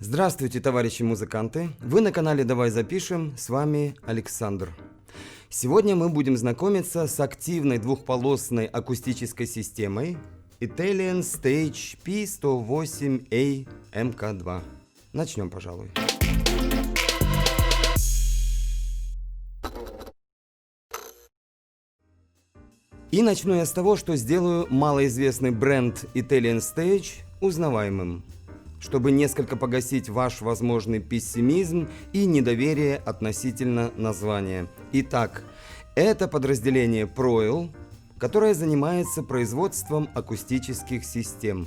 Здравствуйте, товарищи музыканты! Вы на канале «Давай запишем», с вами Александр. Сегодня мы будем знакомиться с активной двухполосной акустической системой Italian Stage P108A MK2. Начнем, пожалуй. И начну я с того, что сделаю малоизвестный бренд Italian Stage узнаваемым, чтобы несколько погасить ваш возможный пессимизм и недоверие относительно названия. Итак, это подразделение Proil, которое занимается производством акустических систем.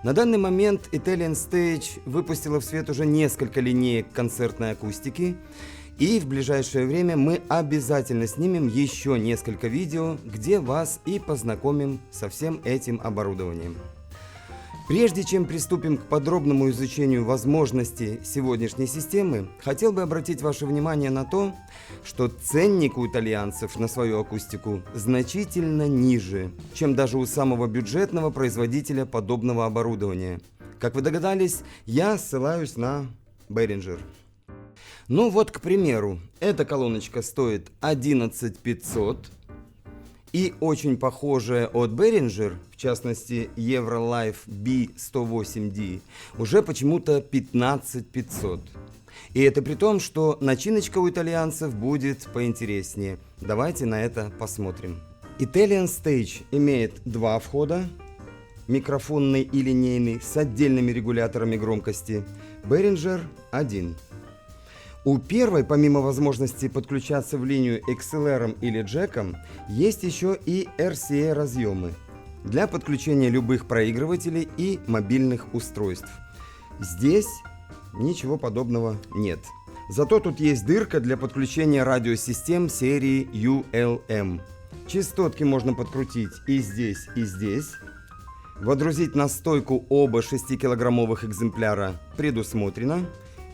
На данный момент Italian Stage выпустила в свет уже несколько линеек концертной акустики, и в ближайшее время мы обязательно снимем еще несколько видео, где вас и познакомим со всем этим оборудованием. Прежде чем приступим к подробному изучению возможностей сегодняшней системы, хотел бы обратить ваше внимание на то, что ценник у итальянцев на свою акустику значительно ниже, чем даже у самого бюджетного производителя подобного оборудования. Как вы догадались, я ссылаюсь на Behringer. Ну вот, к примеру, эта колоночка стоит 11500. И очень похожая от Behringer, в частности Eurolife B108D, уже почему-то 15500. И это при том, что начиночка у итальянцев будет поинтереснее. Давайте на это посмотрим. Italian Stage имеет два входа, микрофонный и линейный, с отдельными регуляторами громкости. Behringer один. У первой, помимо возможности подключаться в линию XLR или джеком, есть еще и RCA разъемы для подключения любых проигрывателей и мобильных устройств. Здесь ничего подобного нет. Зато тут есть дырка для подключения радиосистем серии ULM. Частотки можно подкрутить и здесь, и здесь. Водрузить на стойку оба 6-килограммовых экземпляра предусмотрено.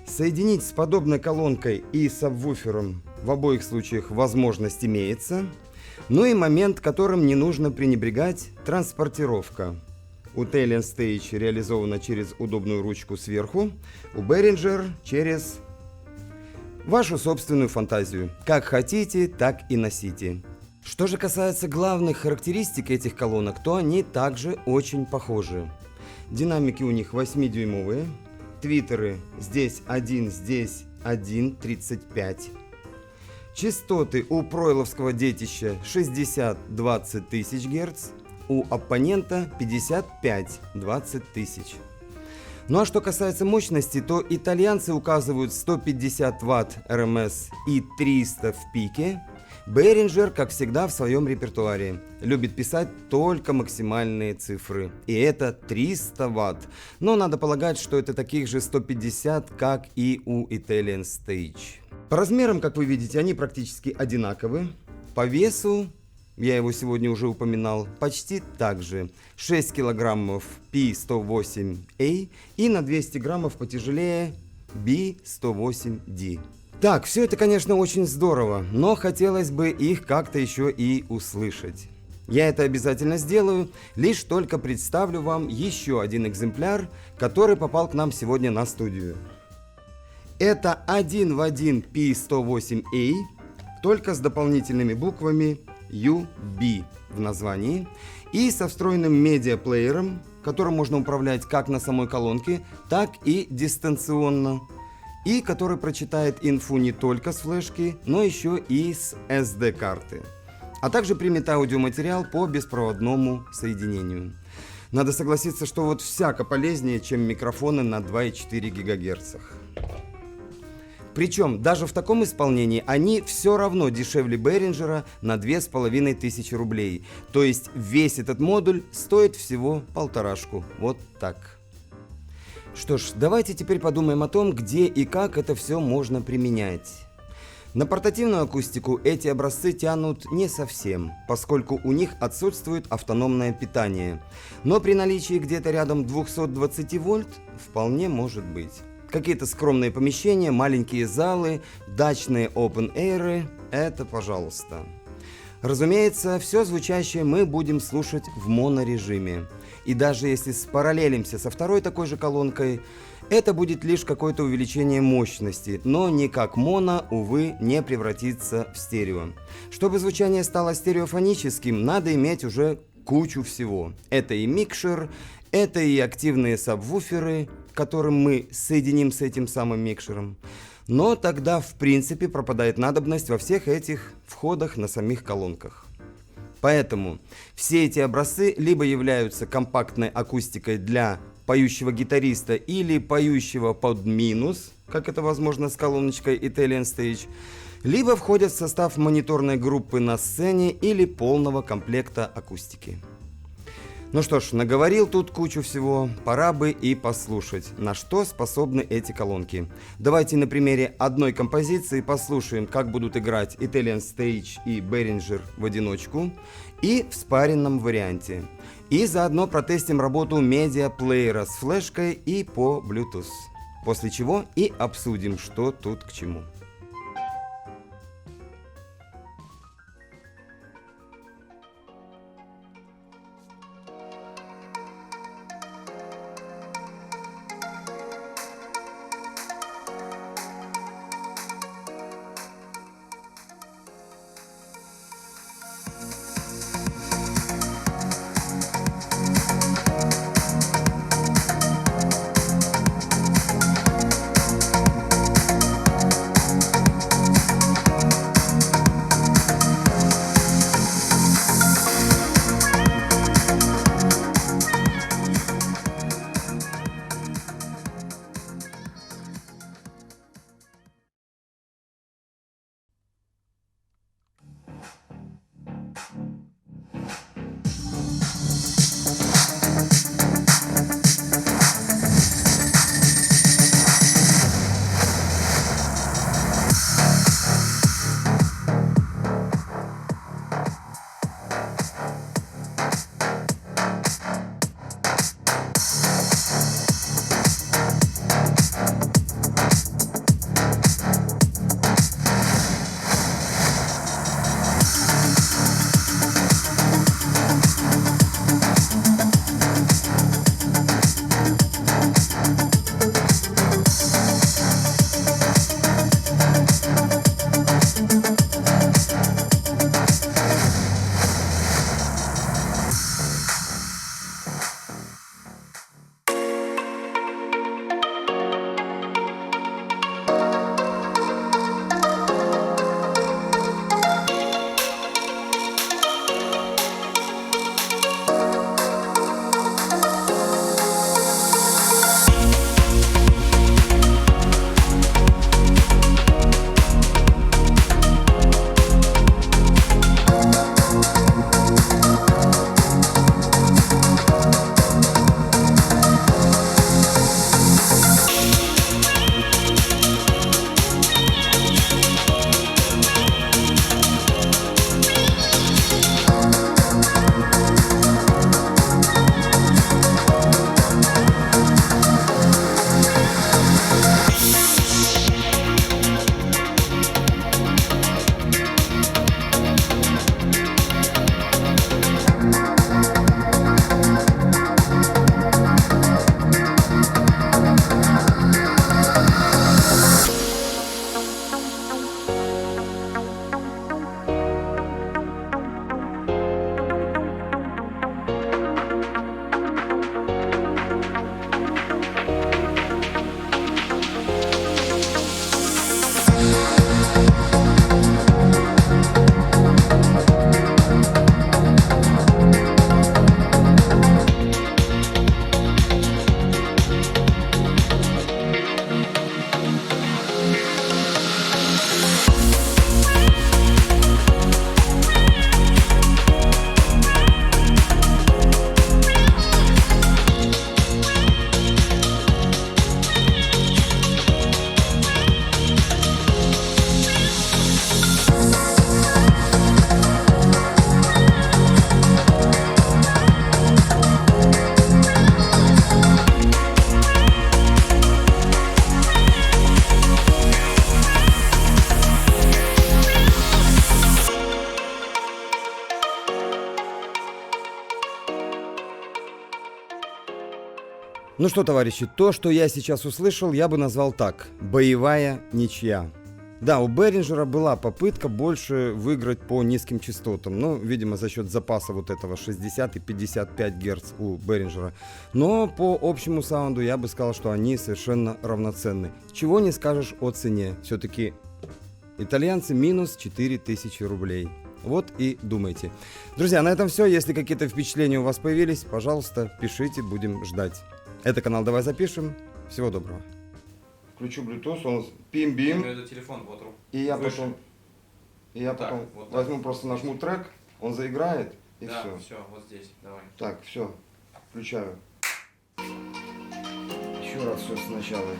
Соединить с подобной колонкой и сабвуфером в обоих случаях возможность имеется. Ну и момент, которым не нужно пренебрегать – транспортировка. У Italian Stage реализована через удобную ручку сверху, у Behringer через вашу собственную фантазию. Как хотите, так и носите. Что же касается главных характеристик этих колонок, то они также очень похожи. Динамики у них 8-дюймовые. Твиттеры здесь 1, здесь 1, 35. Частоты у пройловского детища 60-20 тысяч Гц, у оппонента 55-20 тысяч. Ну а что касается мощности, то итальянцы указывают 150 Вт РМС и 300 в пике. Behringer, как всегда, в своем репертуаре любит писать только максимальные цифры. И это 300 Вт. Но надо полагать, что это таких же 150, как и у Italian Stage. По размерам, как вы видите, они практически одинаковы. По весу, я его сегодня уже упоминал, почти так же. 6 килограммов P108A и на 200 граммов потяжелее B108D. Так, все это, конечно, очень здорово, но хотелось бы их как-то еще и услышать. Я это обязательно сделаю, лишь только представлю вам еще один экземпляр, который попал к нам сегодня на студию. Это один в один P108A, только с дополнительными буквами UB в названии и со встроенным медиаплеером, которым можно управлять как на самой колонке, так и дистанционно. И который прочитает инфу не только с флешки, но еще и с SD-карты. А также примет аудиоматериал по беспроводному соединению. Надо согласиться, что вот всяко полезнее, чем микрофоны на 2,4 ГГц. Причем даже в таком исполнении они все равно дешевле Behringer на 2500 рублей. То есть весь этот модуль стоит всего 1,5. Вот так. Что ж, давайте теперь подумаем о том, где и как это все можно применять. На портативную акустику эти образцы тянут не совсем, поскольку у них отсутствует автономное питание. Но при наличии где-то рядом 220 вольт вполне может быть. Какие-то скромные помещения, маленькие залы, дачные open-air – это пожалуйста. Разумеется, все звучащее мы будем слушать в монорежиме. И даже если спараллелимся со второй такой же колонкой, Это будет лишь какое-то увеличение мощности, но никак моно, увы, не превратится в стерео. Чтобы звучание стало стереофоническим, надо иметь уже кучу всего. Это и микшер, это и активные сабвуферы, которым мы соединим с этим самым микшером. Но тогда в принципе пропадает надобность во всех этих входах на самих колонках. Поэтому все эти образцы либо являются компактной акустикой для поющего гитариста или поющего под минус, как это возможно с колоночкой Italian Stage, либо входят в состав мониторной группы на сцене или полного комплекта акустики. Ну что ж, наговорил тут кучу всего, пора бы и послушать, на что способны эти колонки. Давайте на примере одной композиции послушаем, как будут играть Italian Stage и Behringer в одиночку и в спаренном варианте. И заодно протестим работу медиаплеера с флешкой и по Bluetooth. После чего и обсудим, что тут к чему. Ну что, товарищи, то, что я сейчас услышал, я бы назвал так. Боевая ничья. Да, у Behringer была попытка больше выиграть по низким частотам. Ну, видимо, за счет запаса вот этого 60 и 55 Гц у Behringer. Но по общему саунду я бы сказал, что они совершенно равноценны. Чего не скажешь о цене. Все-таки итальянцы минус 4000 рублей. Вот и думайте. Друзья, на этом все. Если какие-то впечатления у вас появились, пожалуйста, пишите, будем ждать. Это канал «Давай запишем». Всего доброго. Включу Bluetooth, он пим-бим. Это телефон, вот руку. И я выше. потом, Так, вот возьму, так. просто нажму трек, он заиграет, и Да, все. все, вот здесь, давай. Так, все, включаю. Еще раз все сначала.